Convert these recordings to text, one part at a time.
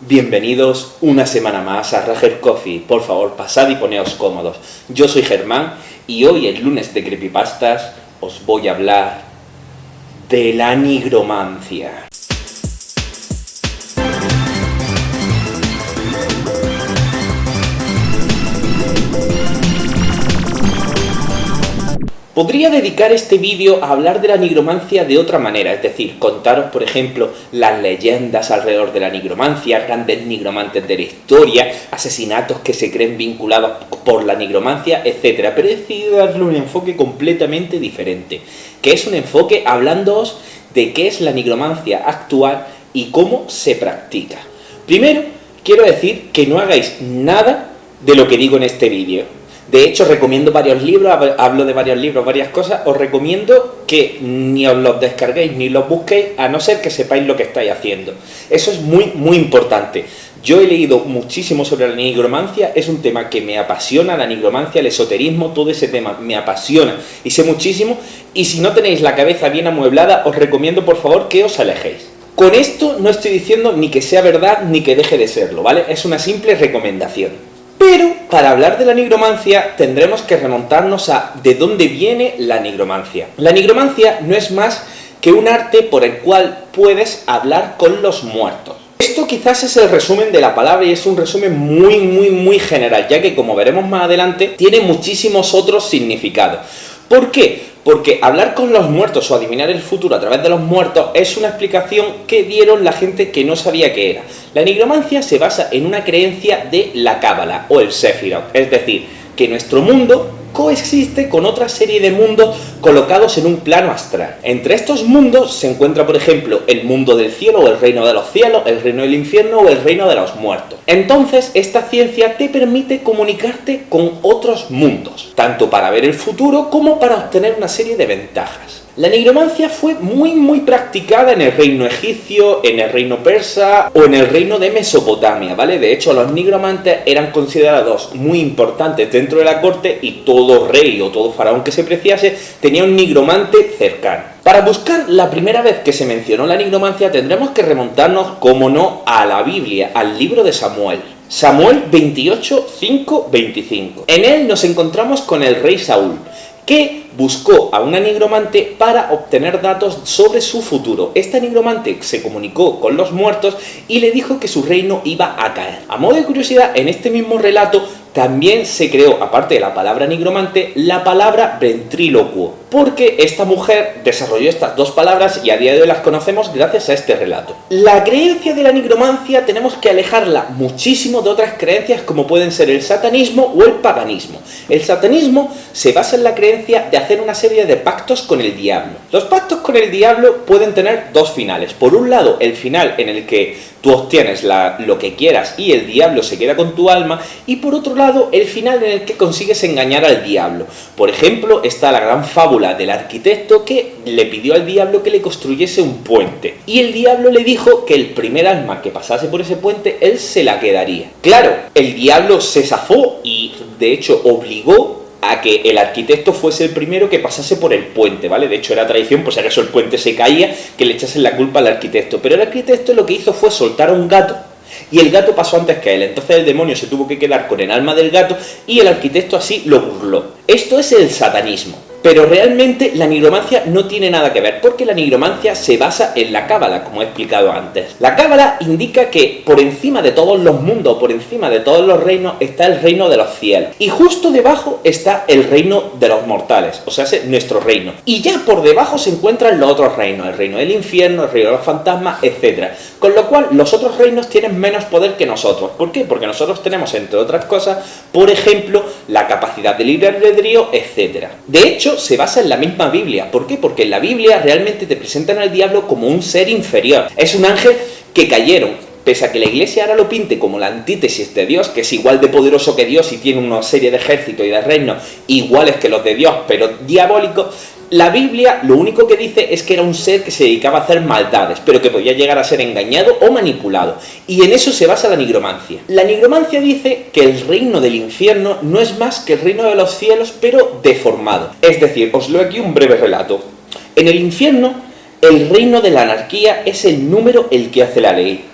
Bienvenidos una semana más a Rager Coffee. Por favor, pasad y poneos cómodos. Yo soy Germán y hoy, el lunes de Creepypastas, os voy a hablar de la nigromancia. Podría dedicar este vídeo a hablar de la nigromancia de otra manera, es decir, contaros, por ejemplo, las leyendas alrededor de la nigromancia, grandes nigromantes de la historia, asesinatos que se creen vinculados por la nigromancia, etc. Pero he decidido darle un enfoque completamente diferente, que es un enfoque hablándoos de qué es la nigromancia actual y cómo se practica. Primero, quiero decir que no hagáis nada de lo que digo en este vídeo. De hecho, recomiendo varios libros, hablo de varios libros, varias cosas. Os recomiendo que ni os los descarguéis ni los busquéis, a no ser que sepáis lo que estáis haciendo. Eso es muy importante. Yo he leído muchísimo sobre la nigromancia, es un tema que me apasiona, la nigromancia, el esoterismo, todo ese tema me apasiona y sé muchísimo. Y si no tenéis la cabeza bien amueblada, os recomiendo por favor que os alejéis. Con esto no estoy diciendo ni que sea verdad ni que deje de serlo, ¿vale? Es una simple recomendación. Pero, para hablar de la nigromancia, tendremos que remontarnos a de dónde viene la nigromancia. La nigromancia no es más que un arte por el cual puedes hablar con los muertos. Esto quizás es el resumen de la palabra y es un resumen muy general, ya que, como veremos más adelante, tiene muchísimos otros significados. ¿Por qué? Porque hablar con los muertos o adivinar el futuro a través de los muertos es una explicación que dieron la gente que no sabía qué era. La nigromancia se basa en una creencia de la cábala o el Sefirot, es decir, que nuestro mundo coexiste con otra serie de mundos colocados en un plano astral. Entre estos mundos se encuentra, por ejemplo, el mundo del cielo o el reino de los cielos, el reino del infierno o el reino de los muertos. Entonces, esta ciencia te permite comunicarte con otros mundos, tanto para ver el futuro como para obtener una serie de ventajas. La nigromancia fue muy practicada en el reino egipcio, en el reino persa o en el reino de Mesopotamia, ¿vale? De hecho, los nigromantes eran considerados muy importantes dentro de la corte y todo rey o todo faraón que se preciase tenía un nigromante cercano. Para buscar la primera vez que se mencionó la nigromancia tendremos que remontarnos, como no, a la Biblia, al libro de Samuel. Samuel 28, 5, 25. En él nos encontramos con el rey Saúl, que buscó a una nigromante para obtener datos sobre su futuro. Esta nigromante se comunicó con los muertos y le dijo que su reino iba a caer. A modo de curiosidad, en este mismo relato también se creó, aparte de la palabra nigromante, la palabra ventrílocuo, porque esta mujer desarrolló estas dos palabras y a día de hoy las conocemos gracias a este relato. La creencia de la nigromancia tenemos que alejarla muchísimo de otras creencias como pueden ser el satanismo o el paganismo. El satanismo se basa en la creencia de hacer una serie de pactos con el diablo. Los pactos con el diablo pueden tener dos finales. Por un lado, el final en el que tú obtienes lo que quieras y el diablo se queda con tu alma, y por otro lado, el final en el que consigues engañar al diablo. Por ejemplo, está la gran fábula del arquitecto que le pidió al diablo que le construyese un puente. Y el diablo le dijo que el primer alma que pasase por ese puente, él se la quedaría. Claro, el diablo se zafó y de hecho obligó a que el arquitecto fuese el primero que pasase por el puente, ¿vale? De hecho era tradición, pues si acaso el puente se caía, que le echasen la culpa al arquitecto. Pero el arquitecto lo que hizo fue soltar a un gato, y el gato pasó antes que él. Entonces el demonio se tuvo que quedar con el alma del gato y el arquitecto así lo burló. Esto es el satanismo. Pero realmente la nigromancia no tiene nada que ver, porque la nigromancia se basa en la cábala, como he explicado antes. La cábala indica que por encima de todos los mundos, por encima de todos los reinos, está el reino de los cielos. Y justo debajo está el reino de los mortales, o sea, nuestro reino. Y ya por debajo se encuentran los otros reinos, el reino del infierno, el reino de los fantasmas, etc. Con lo cual, los otros reinos tienen menos poder que nosotros. ¿Por qué? Porque nosotros tenemos, entre otras cosas, por ejemplo, la capacidad de libre albedrío, etc. De hecho, se basa en la misma Biblia. ¿Por qué? Porque en la Biblia realmente te presentan al diablo como un ser inferior. Es un ángel que cayeron. Pese a que la iglesia ahora lo pinte como la antítesis de Dios, que es igual de poderoso que Dios y tiene una serie de ejércitos y de reinos iguales que los de Dios, pero diabólicos, la Biblia lo único que dice es que era un ser que se dedicaba a hacer maldades, pero que podía llegar a ser engañado o manipulado. Y en eso se basa la nigromancia. La nigromancia dice que el reino del infierno no es más que el reino de los cielos, pero deformado. Es decir, os leo aquí un breve relato. En el infierno, el reino de la anarquía es el número el que hace la ley.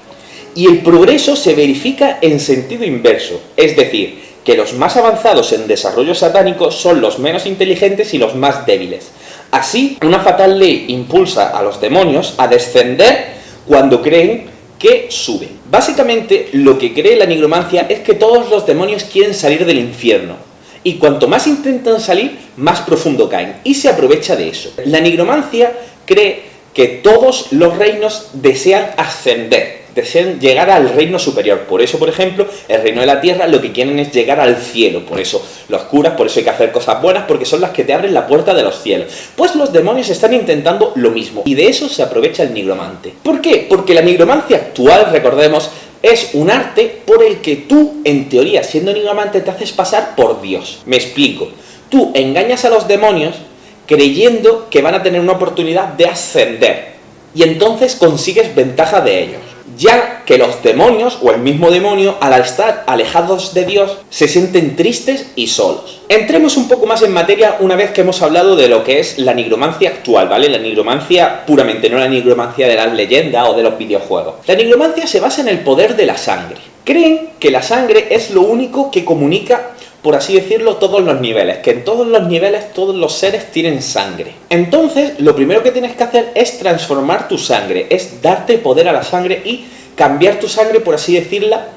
Y el progreso se verifica en sentido inverso, es decir, que los más avanzados en desarrollo satánico son los menos inteligentes y los más débiles. Así, una fatal ley impulsa a los demonios a descender cuando creen que suben. Básicamente, lo que cree la nigromancia es que todos los demonios quieren salir del infierno, y cuanto más intentan salir, más profundo caen, y se aprovecha de eso. La nigromancia cree que todos los reinos desean ascender, desean llegar al reino superior. Por eso, por ejemplo, el reino de la tierra lo que quieren es llegar al cielo. Por eso los curas, por eso hay que hacer cosas buenas, porque son las que te abren la puerta de los cielos. Pues los demonios están intentando lo mismo, y de eso se aprovecha el nigromante. ¿Por qué? Porque la nigromancia actual, recordemos, es un arte por el que tú, en teoría, siendo nigromante, te haces pasar por Dios. Me explico. Tú engañas a los demonios creyendo que van a tener una oportunidad de ascender, y entonces consigues ventaja de ellos, ya que los demonios, o el mismo demonio, al estar alejados de Dios, se sienten tristes y solos. Entremos un poco más en materia una vez que hemos hablado de lo que es la nigromancia actual, ¿vale? La nigromancia puramente, no la nigromancia de las leyendas o de los videojuegos. La nigromancia se basa en el poder de la sangre. Creen que la sangre es lo único que comunica, por así decirlo, todos los niveles, que en todos los niveles todos los seres tienen sangre. Entonces, lo primero que tienes que hacer es transformar tu sangre, es darte poder a la sangre y cambiar tu sangre, por así decirla,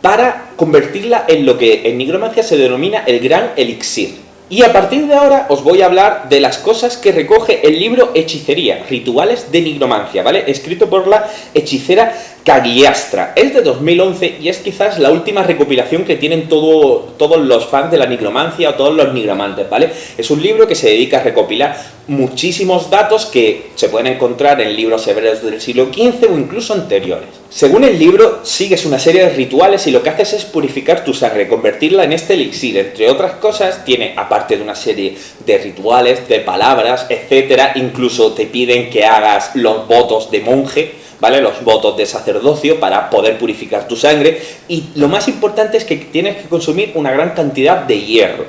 para convertirla en lo que en nigromancia se denomina el gran elixir. Y a partir de ahora os voy a hablar de las cosas que recoge el libro Hechicería, Rituales de Nigromancia, ¿vale? Escrito por la hechicera Cagliastra. Es de 2011 y es quizás la última recopilación que tienen todos los fans de la nigromancia o todos los nigromantes, ¿vale? Es un libro que se dedica a recopilar muchísimos datos que se pueden encontrar en libros hebreos del siglo XV o incluso anteriores. Según el libro, sigues una serie de rituales y lo que haces es purificar tu sangre, convertirla en este elixir. Entre otras cosas, tiene, aparte de una serie de rituales, de palabras, etcétera, incluso te piden que hagas los votos de monje, ¿vale? Los votos de sacerdocio para poder purificar tu sangre, y lo más importante es que tienes que consumir una gran cantidad de hierro,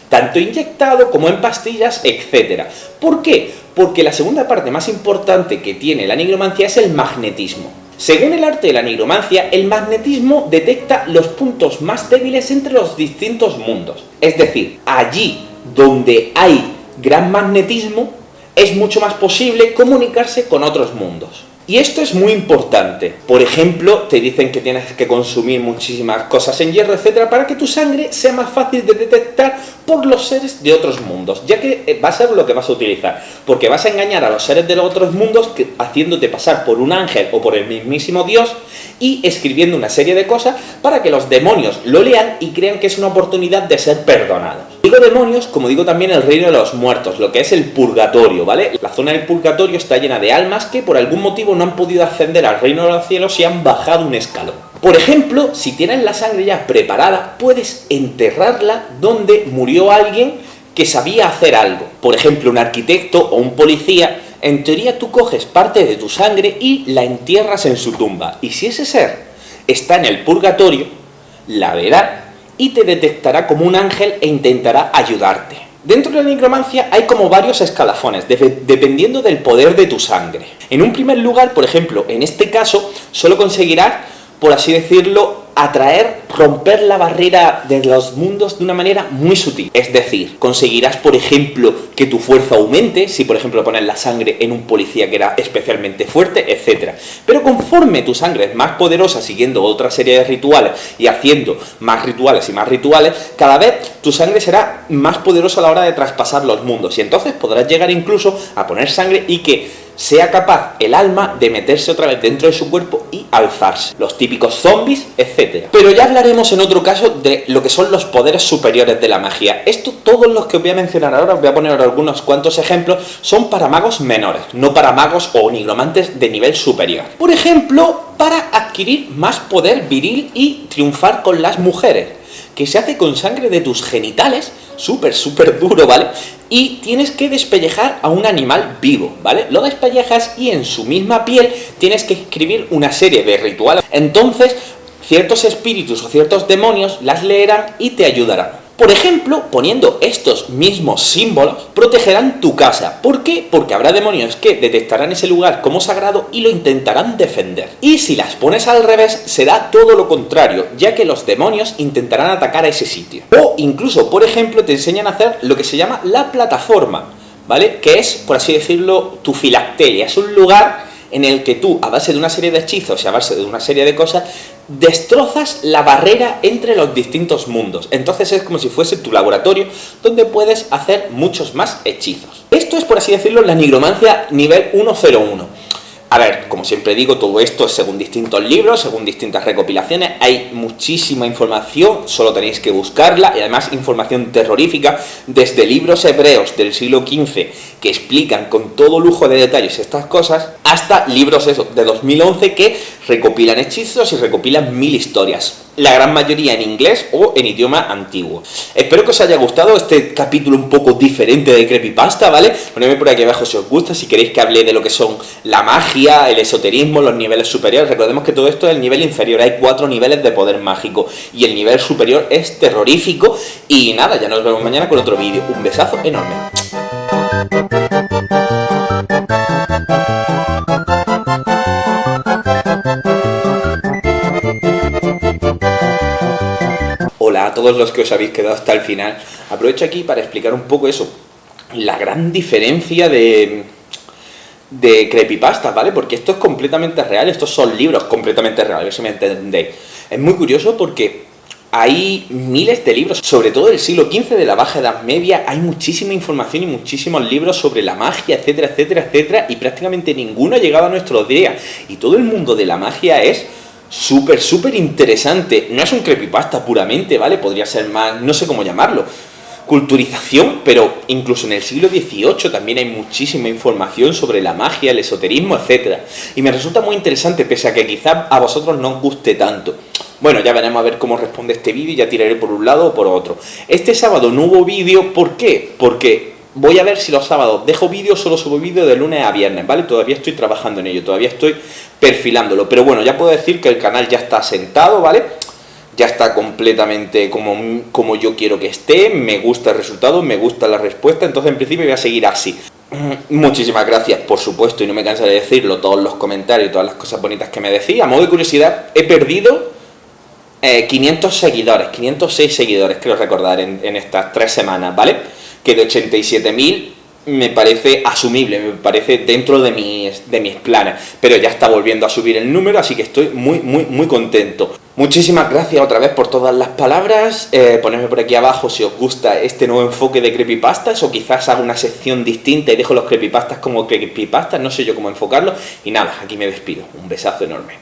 tanto inyectado como en pastillas, etcétera. ¿Por qué? Porque la segunda parte más importante que tiene la nigromancia es el magnetismo. Según el arte de la nigromancia, el magnetismo detecta los puntos más débiles entre los distintos mundos. Es decir, allí donde hay gran magnetismo, es mucho más posible comunicarse con otros mundos. Y esto es muy importante. Por ejemplo, te dicen que tienes que consumir muchísimas cosas en hierro, etcétera, para que tu sangre sea más fácil de detectar por los seres de otros mundos, ya que va a ser lo que vas a utilizar, porque vas a engañar a los seres de los otros mundos haciéndote pasar por un ángel o por el mismísimo Dios y escribiendo una serie de cosas para que los demonios lo lean y crean que es una oportunidad de ser perdonados. Digo demonios, como digo también el reino de los muertos, lo que es el purgatorio, ¿vale? La zona del purgatorio está llena de almas que por algún motivo no han podido ascender al reino de los cielos y han bajado un escalón. Por ejemplo, si tienes la sangre ya preparada, puedes enterrarla donde murió alguien que sabía hacer algo. Por ejemplo, un arquitecto o un policía. En teoría tú coges parte de tu sangre y la entierras en su tumba. Y si ese ser está en el purgatorio, la verá y te detectará como un ángel e intentará ayudarte. Dentro de la nigromancia hay como varios escalafones, dependiendo del poder de tu sangre. En un primer lugar, por ejemplo, en este caso, solo conseguirás, por así decirlo, romper la barrera de los mundos de una manera muy sutil. Es decir, conseguirás, por ejemplo, que tu fuerza aumente, si por ejemplo pones la sangre en un policía que era especialmente fuerte, etc. Pero conforme tu sangre es más poderosa, siguiendo otra serie de rituales y haciendo más rituales y más rituales, cada vez tu sangre será más poderosa a la hora de traspasar los mundos. Y entonces podrás llegar incluso a poner sangre y que sea capaz el alma de meterse otra vez dentro de su cuerpo y alzarse. Los típicos zombies, etc. Pero ya hablaremos en otro caso de lo que son los poderes superiores de la magia. Todos los que os voy a mencionar ahora, os voy a poner algunos cuantos ejemplos, son para magos menores, no para magos o nigromantes de nivel superior. Por ejemplo, para adquirir más poder viril y triunfar con las mujeres, que se hace con sangre de tus genitales, súper duro, ¿vale? Y tienes que despellejar a un animal vivo, ¿vale? Lo despellejas y en su misma piel tienes que escribir una serie de rituales. Entonces, ciertos espíritus o ciertos demonios las leerán y te ayudarán. Por ejemplo, poniendo estos mismos símbolos, protegerán tu casa. ¿Por qué? Porque habrá demonios que detectarán ese lugar como sagrado y lo intentarán defender. Y si las pones al revés, será todo lo contrario, ya que los demonios intentarán atacar a ese sitio. O incluso, por ejemplo, te enseñan a hacer lo que se llama la plataforma, ¿vale? Que es, por así decirlo, tu filacteria. Es un lugar en el que tú, a base de una serie de hechizos y a base de una serie de cosas, destrozas la barrera entre los distintos mundos. Entonces es como si fuese tu laboratorio donde puedes hacer muchos más hechizos. Esto es, por así decirlo, la nigromancia nivel 101. A ver, como siempre digo, todo esto es según distintos libros, según distintas recopilaciones, hay muchísima información, solo tenéis que buscarla, y además información terrorífica, desde libros hebreos del siglo XV, que explican con todo lujo de detalles estas cosas, hasta libros de 2011 que recopilan hechizos y recopilan 1000 historias. La gran mayoría en inglés o en idioma antiguo. Espero que os haya gustado este capítulo un poco diferente de Creepypasta, ¿vale? Ponedme por aquí abajo si os gusta, si queréis que hable de lo que son la magia, el esoterismo, los niveles superiores. Recordemos que todo esto es el nivel inferior, hay 4 niveles de poder mágico y el nivel superior es terrorífico. Y nada, ya nos vemos mañana con otro vídeo. Un besazo enorme. Hola a todos los que os habéis quedado hasta el final. Aprovecho aquí para explicar un poco eso, la gran diferencia de creepypasta, ¿vale? Porque esto es completamente real, estos son libros completamente reales, a ver si me entendéis. Es muy curioso porque hay miles de libros, sobre todo del siglo XV, de la Baja Edad Media, hay muchísima información y muchísimos libros sobre la magia, etcétera, etcétera, etcétera, y prácticamente ninguno ha llegado a nuestros días. Y todo el mundo de la magia es súper interesante. No es un creepypasta puramente, ¿vale? Podría ser más, no sé cómo llamarlo, culturización, pero incluso en el siglo XVIII también hay muchísima información sobre la magia, el esoterismo, etc. Y me resulta muy interesante, pese a que quizás a vosotros no os guste tanto. Bueno, ya veremos a ver cómo responde este vídeo y ya tiraré por un lado o por otro. Este sábado no hubo vídeo, ¿por qué? Porque voy a ver si los sábados dejo vídeo o solo subo vídeo de lunes a viernes, ¿vale? Todavía estoy trabajando en ello, todavía estoy perfilándolo. Pero bueno, ya puedo decir que el canal ya está asentado, ¿vale? Ya está completamente como yo quiero que esté, me gusta el resultado, me gusta la respuesta, entonces en principio voy a seguir así. Muchísimas gracias, por supuesto, y no me canso de decirlo, todos los comentarios y todas las cosas bonitas que me decís. A modo de curiosidad, he perdido 500 seguidores, 506 seguidores, creo recordar, en estas 3 semanas, ¿vale? Que de 87.000 me parece asumible, me parece dentro de mis planes, pero ya está volviendo a subir el número, así que estoy muy contento. Muchísimas gracias otra vez por todas las palabras, ponedme por aquí abajo si os gusta este nuevo enfoque de creepypastas, o quizás haga una sección distinta y dejo los creepypastas como creepypastas, no sé yo cómo enfocarlo, y nada, aquí me despido, un besazo enorme.